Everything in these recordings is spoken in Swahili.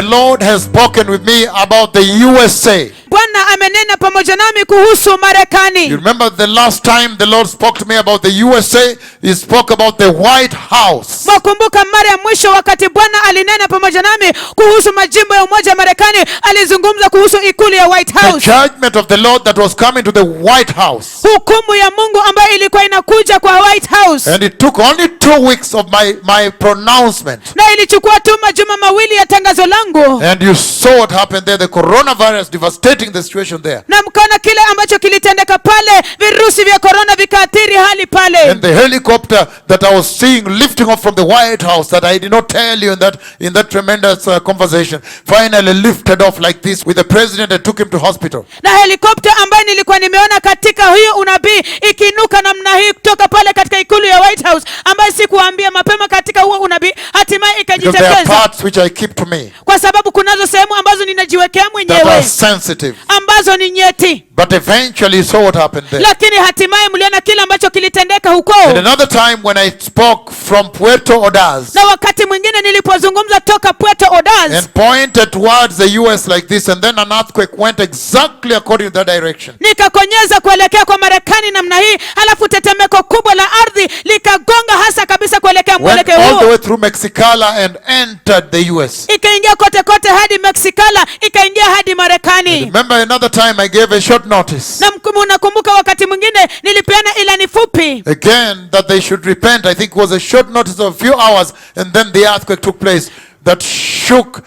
The Lord has spoken with me about the USA. Bwana amenena pamoja nami kuhusu Marekani. You remember the last time the Lord spoke to me about the USA, He spoke about the White House. Mwakumbuka mara ya mwisho wakati Bwana alinena pamoja nami kuhusu majimbo ya umoja Marekani, alizungumza kuhusu ikulu ya White House. The judgment of the Lord that was coming to the White House. Hukumu ya Mungu ambayo ilikuwa inakuja kwa White House. And it took only 2 weeks of my pronouncement. Na ilichukua tu majuma mawili ya tangazo langu. And you saw what happened there, the coronavirus devastating the situation there. Na mkaona kile ambacho kilitendeka pale, virusi vya corona vikaathiri hali pale. And the helicopter that I was seeing lifting off from the White House that I did not tell you in that tremendous conversation, finally lifted off like this with the president and took him to hospital. Na helikopta ambayo nilikuwa nimeona katika hiyo unabii ikinuka namna hii kutoka pale katika ikulu ya White House, ambayo sikuambia mapema katika huo unabii, hatimaye ikajitokeza. Because there are parts which I keep to me. Kwa sababu kunazo sehemu ambazo ninajiwekea mwenyewe. That are sensitive. Ambazo ni nyeti. But eventually you saw what happened there. Lakini hatimaye mliona kile ambacho kilitendeka huko. And another time when I spoke from Puerto Ordaz. Na wakati mwingine nilipozungumza toka Puerto Ordaz. And pointed towards the US like this, and then an earthquake went exactly according to that direction. Nikakonyeza kuelekea kwa Marekani namna hii, halafu tetemeko kubwa la ardhi likagonga hasa kabisa kuelekea mwelekeo huo. Went all the way through Mexicala and entered the US. Ikaingia kote kote hadi Mexicala, ikaingia hadi Marekani. Remember another time I gave a short notice. Na nakumbuka wakati mwingine nilipeana ilani fupi. Again that they should repent. I think it was a short notice of a few hours, and then the earthquake took place that shook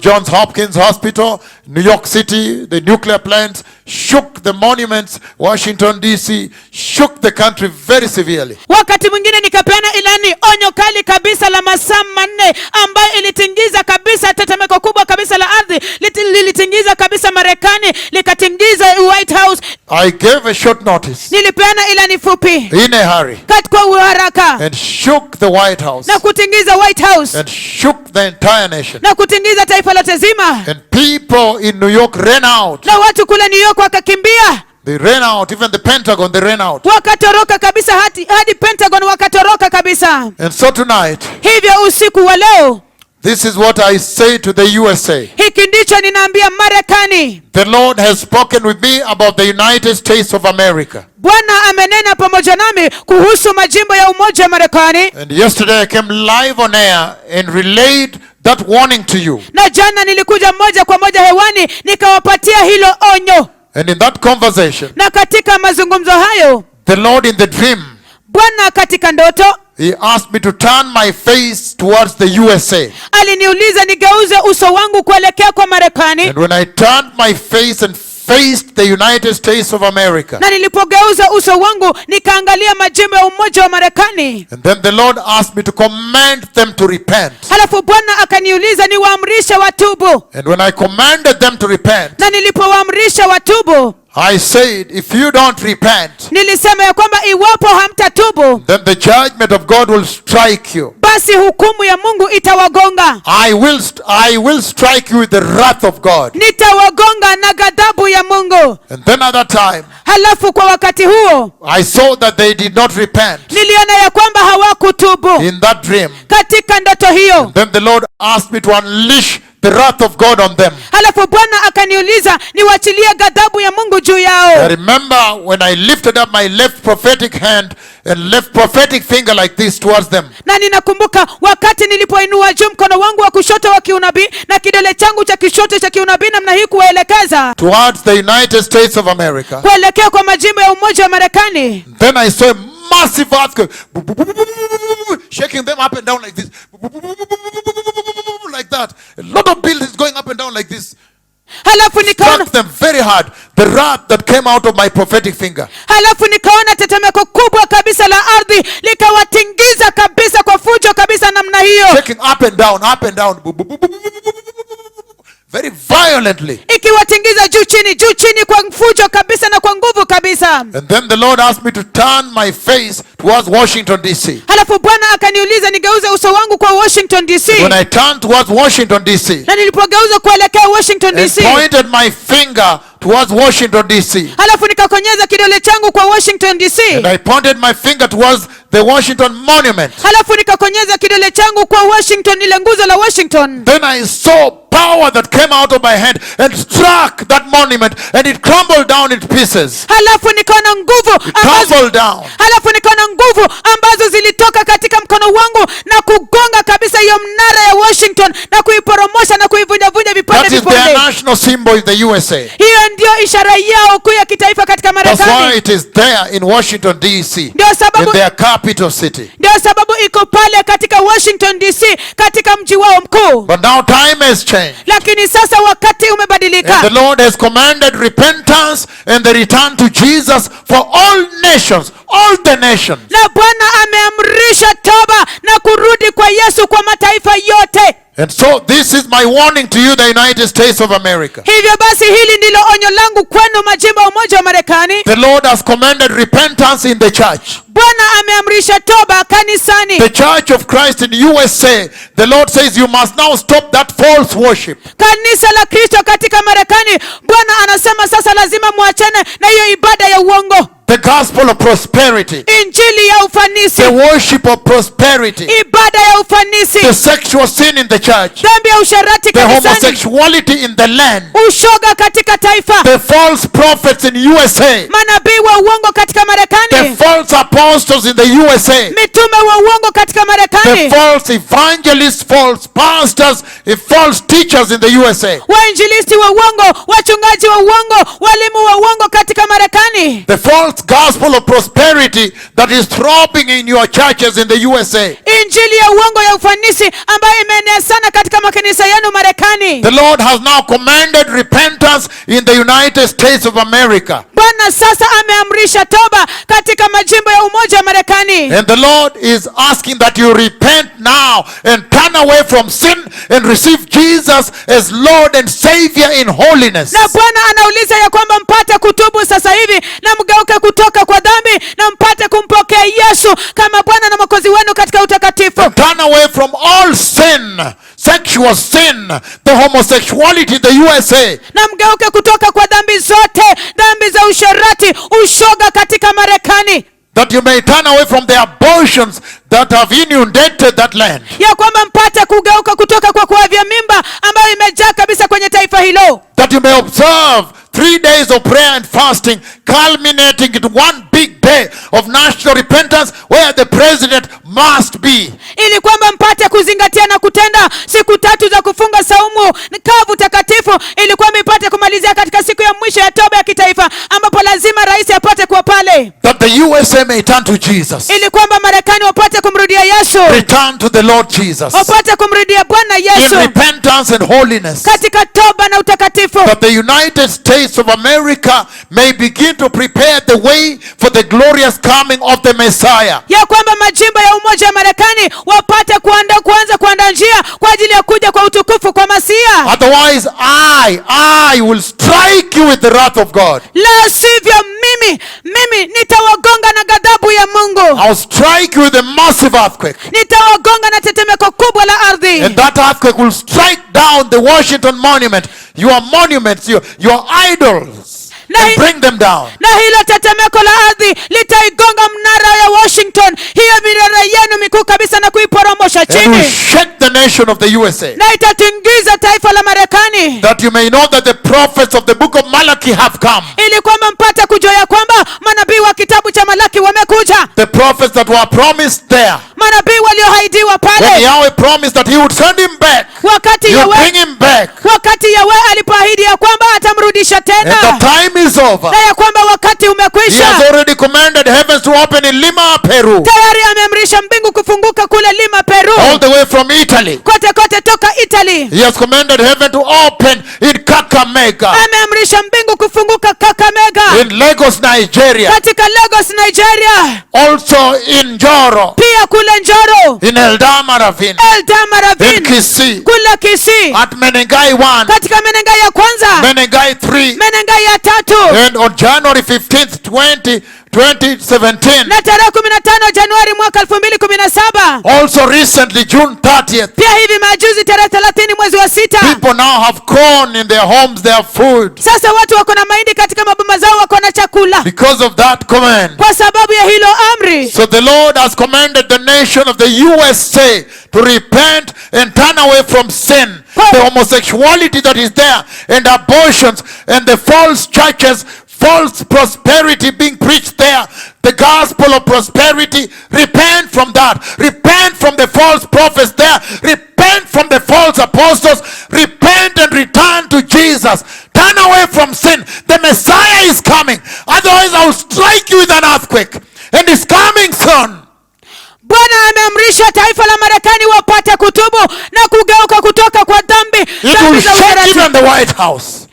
Johns Hopkins Hospital, New York City, the nuclear plants, shook the monuments, Washington DC, shook the country very severely. Wakati mwingine nikapeana ilani onyo kali kabisa la masaa 4 ambayo ilitingiza kabisa tetemeko kubwa kabisa la ardhi, lilitingiza kabisa Marekani, likatingiza White House. I gave a short notice. Nilipeana ilani fupi. In a hurry. Kwa haraka. And shook the White House. Na kutingiza White House. And shook the entire nation. Na kutingiza taifa lote zima. And people in New York ran out. Na watu kule New York wakakimbia. They ran out, even the Pentagon, they ran out. Wakatoroka kabisa hadi Pentagon wakatoroka kabisa. And so tonight, hivyo usiku wa leo, this is what I say to the USA. Hiki ndicho ninaambia Marekani. The Lord has spoken with me about the United States of America. Bwana amenena pamoja nami kuhusu majimbo ya umoja wa Marekani. And yesterday I came live on air and relayed that warning to you. Na jana nilikuja moja kwa moja hewani nikawapatia hilo onyo. And in that conversation, na katika mazungumzo hayo, the Lord in the dream, Bwana katika ndoto, He asked me to turn my face towards the USA. Aliniuliza nigeuze uso wangu kuelekea kwa Marekani. And when I turned my face and faced the United States of America, na nilipogeuza uso wangu nikaangalia majimbo ya umoja wa Marekani, and then the Lord asked me to command them to repent. Halafu Bwana akaniuliza niwaamrishe watubu. And when I commanded them to repent, na nilipowaamrisha watubu, I said, if you don't repent, nilisema ya kwamba iwapo hamtatubu, then the judgment of God will strike you. Basi hukumu ya Mungu itawagonga. I will strike you with the wrath of God. Nitawagonga na ghadhabu ya Mungu. And then at that time, Halafu kwa wakati huo, I saw that they did not repent. Niliona ya kwamba hawakutubu. In that dream, katika ndoto hiyo, and then the Lord asked me to unleash the wrath of God on them. Halafu Bwana akaniuliza niwachilie ghadhabu ya Mungu juu yao. I remember when I lifted up my left prophetic hand and left prophetic finger like this towards them. Na ninakumbuka wakati nilipoinua juu mkono wangu wa kushoto wa kiunabii na kidole changu cha kishoto cha kiunabii namna hii kuelekeza towards the United States of America. Kuelekea kwa majimbo ya umoja wa Marekani. Then I saw a massive earthquake shaking them up and down like this. Like that. A lot of buildings going up and down like this. Halafu nikaona struck them very hard. The wrath that came out of my prophetic finger. Halafu nikaona tetemeko kubwa kabisa la ardhi likawatingiza kabisa kwa fujo kabisa namna hiyo. Shaking up and down. Very violently. Ikiwatingiza juu chini kwa fujo kabisa na kwa nguvu kabisa. And then the Lord asked me to turn my face towards Washington DC. Halafu Bwana akaniuliza nigeuze uso wangu kwa Washington DC. When I turned towards Washington DC, na nilipogeuza kuelekea Washington DC, and pointed my finger towards Washington DC. halafu nikakonyeza kidole changu kwa Washington DC, And I pointed my finger towards the Washington Monument. halafu nikakonyeza kidole changu kwa Washington, ile nguzo la Washington. Then I saw power that came out of my hand and struck that monument, and it crumbled down in pieces. Halafu nikaona nguvu Crumbled down. halafu nikaona nguvu ambazo zilitoka katika mkono wangu na kugonga kabisa hiyo mnara ya Washington na kuiporomosha na kuivunjavunja vipande That is vipande. their national symbol in the USA. Hiyo ndio ishara yao kuu ya kitaifa katika That's why Marekani. it is there in Washington DC, Ndio in sababu their capital city. iko pale katika Washington DC, katika mji wao mkuu. But now time has changed. Lakini sasa wakati And umebadilika, the Lord has commanded repentance and the return to Jesus for all nations, all the nations. na Bwana ameamrisha toba na kurudi kwa Yesu kwa mataifa yote. And so this is my warning to you, the United States of America. Hivyo basi hili ndilo onyo langu kwenu, majimbo ya Umoja wa Marekani. The Lord has commanded repentance in the church. Bwana ameamrisha toba kanisani. The Church of Christ in USA, the Lord says you must now stop that false worship. Kanisa la Kristo katika Marekani, Bwana anasema sasa lazima muachane na hiyo ibada ya uongo. The gospel of prosperity. Injili ya ufanisi. The worship of prosperity. Ibada ya ufanisi. The sexual sin in the church. Dhambi ya usharati The kanisani. homosexuality in the land. Ushoga katika taifa. The false prophets in USA. Manabii wa uongo katika The Marekani. false apostles in the USA. Mitume wa uongo katika The Marekani. false evangelists, false pastors, false teachers in the USA. Wainjilisti wa uongo, wachungaji wa uongo, walimu wa uongo katika Marekani. The false gospel of prosperity that is throbbing in your churches in the USA. Injili ya uongo ya ufanisi ambayo imeenea sana katika makanisa yenu Marekani. The Lord has now commanded repentance in the United States of America. Bwana sasa ameamrisha toba katika majimbo ya Umoja wa Marekani. And the Lord is asking that you repent now and turn away from sin and receive Jesus as Lord and Savior in holiness. Na Bwana anauliza ya kwamba mpate kutubu sasa hivi na mgeuke kutoka kwa dhambi na mpate kumpokea Yesu kama Bwana na Mwokozi wenu katika utakatifu. Turn away from all sin, sexual sin, the homosexuality in the USA. Na mgeuke kutoka kwa dhambi zote, dhambi za usharati, ushoga katika Marekani. That you may turn away from the abortions that have inundated that land. Ya kwamba mpate kugeuka kutoka kwa kuavya mimba ambayo imejaa kabisa kwenye taifa hilo. That you may observe 3 days of prayer and fasting, culminating into one big day of national repentance where the president must be. Ili kwamba mpate kuzingatia na kutenda siku 3 za kufunga saumu kavu takatifu, ili kwamba ipate kumalizia katika siku ya mwisho ya toba ya kitaifa ambapo lazima rais apate kuwa pale. That the USA may turn to Jesus. Ili kwamba Marekani wapate kumrudia Yesu. Return to the Lord Jesus. Wapate kumrudia Bwana In Yesu repentance and holiness. katika toba na utakatifu. That the United States of America may begin to prepare the way for the glorious coming of the Messiah. Ya kwamba majimbo ya Umoja wa Marekani wapate kuanza kuandaa njia kwa ajili ya kuja kwa utukufu kwa Masia. Otherwise I will strike you with the wrath of God. La sivyo mimi nitawagonga na ghadhabu ya Mungu. I'll strike you with a massive earthquake. Nitawagonga na tetemeko kubwa la ardhi. And that earthquake will strike down the Washington Monument, your monuments, your idols, and bring them down. Na hilo tetemeko la ardhi litaigonga mnara ya Washington, hiyo minara yenu mikuu kabisa, na kuiporomosha And will chini. shake the nation of the USA. Na itatingiza taifa la Marekani. That you may know that the prophets of the book of Malachi have come. Ili kwamba mpate kujua ya kwamba manabii wa kitabu cha Malaki wamekuja. The prophets that were promised there. Manabii walioahidiwa When pale. Yahweh promised that he would send him back, Wakati he would Yahweh bring him back. alipoahidi ya kwamba atamrudisha And the tena. time is over. Na ya kwamba wakati He umekwisha. has already commanded heavens to open in Lima, Peru. Tayari ameamrisha mbingu kufunguka kule Lima, Peru. All the way from Italy. Kote toka Italy. He has commanded heaven to open in Kakamega. Ameamrisha mbingu kufunguka Kakamega. In Lagos, Nigeria. Katika Lagos, Nigeria. Also in Njoro. Pia kule Njoro. In Eldama Ravine. Eldama Ravine. In Kisii. Kule Kisii. At Menengai 1. Katika Menengai ya kwanza. Menengai 3. Menengai ya 3. And on January 15th, 2023, 2017. Na tarehe 15 Januari mwaka 2017. Also recently, June 30th. Pia hivi majuzi tarehe 30 mwezi wa 6. People now have corn in their homes, they have food. Sasa watu wako na mahindi katika maboma zao, wako na chakula. Because of that command. Kwa sababu ya hilo amri. So the Lord has commanded the nation of the USA to repent and turn away from sin, the homosexuality that is there, and abortions, and the false churches, false prosperity being preached there, the gospel of prosperity. Repent from that. Repent from the false prophets there. Repent from the false apostles. Repent and return to Jesus. Turn away from sin. The Messiah is coming. Otherwise I will strike you with an earthquake. And it's coming soon. Bwana ameamrisha taifa la Marekani wapate kutubu na kugeuka kutoka kwa dhambi. It will shake even the White House.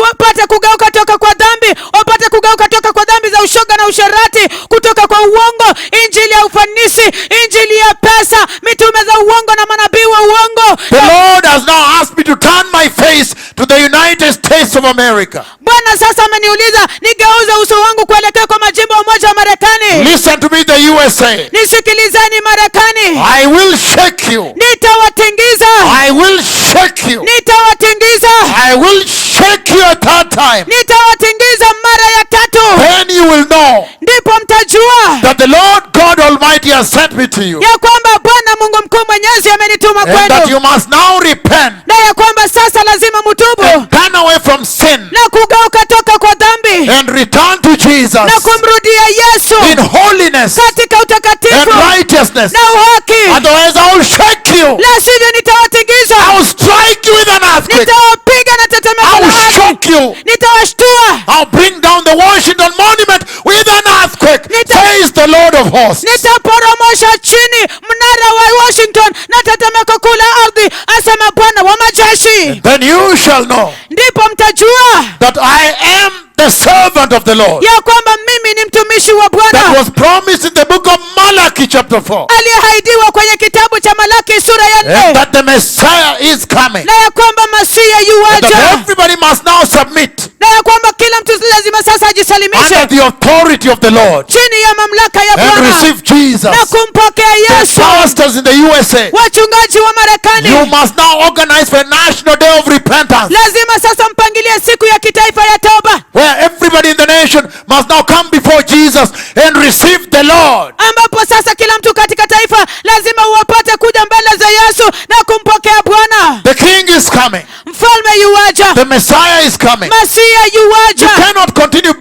Wapate kugeuka toka kwa dhambi, wapate kugeuka toka kwa dhambi za ushoga na usharati, kutoka kwa uongo, injili ya ufanisi, injili ya pesa, mitume za uongo na manabii wa uongo. The Lord has now asked me to turn my face to the United States of America. Bwana sasa ameniuliza nigeuze uso wangu kuelekea kwa majimbo ya Umoja wa Marekani. Listen to me, the USA. Nisikilizeni Marekani. I will shake you. Nitawatingiza. I will shake you. Nitawatingiza. I will shake you a third time. Nitawatingiza mara ya 3. Then you will know Ndipo mtajua that the Lord God Almighty has sent me to you. ya kwamba Bwana Mungu mkuu mwenyezi amenituma And that kwenu. you must now repent Na ya kwamba sasa lazima mtubu and turn away from sin na kugeuka toka kwa dhambi and return to Jesus na kumrudia Yesu in holiness katika and utakatifu righteousness. na uhaki. Otherwise I will shake you. La sivyo nitawatingiza. I will strike you with an earthquake. Nitawapiga na tetemeko I la will ardhi. shock you. Nitawashtua. I'll bring down the Washington Monument with an earthquake, says the Lord of hosts. Nitaporomosha chini mnara wa Washington na tetemeko kuu la ardhi, asema Bwana wa majeshi. Then you shall know Ndipo mtajua that I am the servant of the Lord. ya kwamba mimi ni mtumishi wa That Bwana, was promised in the book of Malachi chapter 4. aliyeahidiwa kwenye kitabu cha Malaki sura ya And 4, that the Messiah is coming. na ya kwamba Masia And yuaja, that everybody must now submit na ya kwamba kila mtu lazima sasa under ajisalimishe the authority of the Lord chini ya mamlaka ya and Bwana receive Jesus. na kumpokea The Yesu. pastors in the USA, Wachungaji wa you Marekani must now organize for a national day of repentance, lazima sasa mpangilie siku ya kitaifa ya toba, where everybody in the nation must now come before Jesus and receive the Lord. ambapo sasa kila mtu katika taifa lazima uwapate kuja mbele za Yesu na kumpokea Bwana. The King is coming. Mfalme yuaja, The Messiah is coming. Masia You yuaja. cannot continue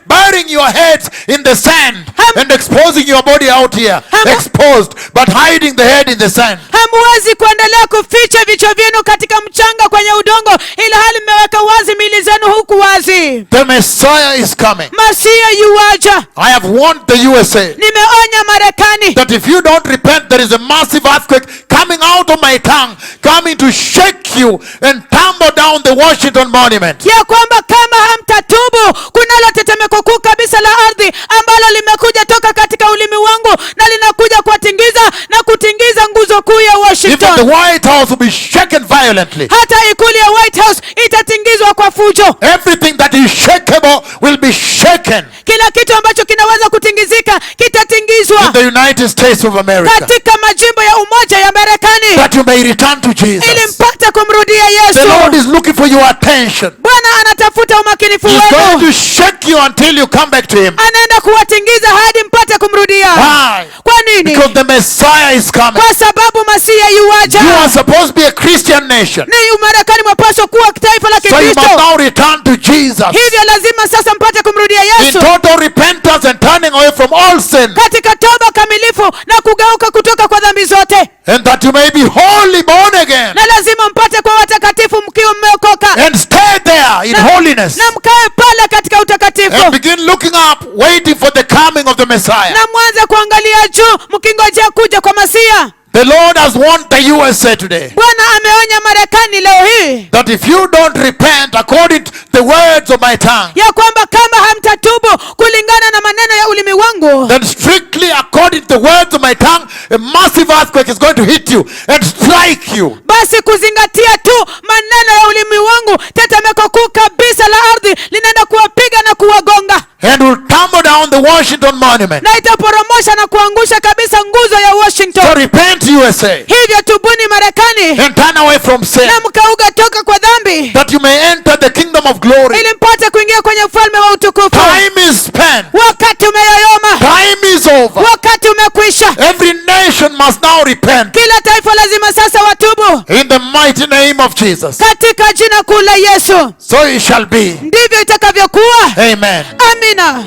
burying your heads in the sand and exposing your body out here, exposed, but hiding the head in the sand. Hamuwezi kuendelea kuficha vichwa vyenu katika mchanga kwenye udongo, ila hali mmeweka wazi mili zenu huku wazi. The Messiah is coming. Masia yuaja. I have warned the USA Nimeonya Marekani that if you don't repent, there is a massive earthquake coming out of my tongue, coming to shake you and tumble down the Washington Monument. ya kwamba kama hamtatubu kunalo tetemeko kuu kabisa la ardhi ambalo limekuja toka katika ulimi wangu na linakuja kuwatingiza na kutingiza nguzo kuu ya Even the Washington. White House will be shaken violently. Hata ikulu ya White House itatingizwa kwa fujo. Everything that is shakeable will be shaken Kila kitu ambacho kinaweza kutingizika kitatingizwa in the United States of America, katika majimbo ya Umoja ya Marekani, that you may return to ili Jesus. mpate kumrudia The Lord Yesu. is looking for your attention. Bwana anatafuta umakinifu He's going wenu, to shake you until you come back to Him. anaenda kuwatingiza hadi mpate kumrudia. Why? Kwa nini? Because the Messiah is coming. Kwa sababu Masia yuaja. You are supposed to be a Christian nation, Ni Marekani mwapaswa kuwa taifa la so you must Kikristo, now return to Jesus hivyo lazima sasa mpate kumrudia in Yesu total repentance and turning away from all sin, katika toba kamilifu na kugeuka kutoka kwa dhambi zote, and that you may be wholly born again na lazima mpate kwa watakatifu mkiwa mmeokoka and stay there in holiness na mkae pale katika utakatifu and begin looking up, waiting for the coming of the Messiah. na mwanze kuangalia juu mkingojea kuja kwa Masia. The Lord has warned the USA today Bwana ameonya Marekani leo hii that if you don't repent according to the words of my tongue, ya kwamba kama hamtatubu kulingana na maneno ya ulimi wangu, then strictly according to the words of my tongue, a massive earthquake is going to hit you and strike you. basi kuzingatia tu maneno ya ulimi wangu, tetemeko kuu kabisa la ardhi linaenda kuwapiga na kuwagonga And will tumble down the the Washington Monument. na itaporomosha na kuangusha kabisa nguzo ya Washington. So repent, USA, Hivyo tubuni Marekani, and turn away from sin, na mkauga toka kwa dhambi, that you may enter the kingdom of glory. ili mpate kuingia kwenye ufalme wa utukufu. Time is spent. Wakati umeyoyoma, Time is over. wakati umekwisha. Every nation must now repent. Kila taifa lazima sasa watubu, In the mighty name of Jesus. katika jina kuu la Yesu. So it shall be. Ndivyo itakavyokuwa. Amen. Amina.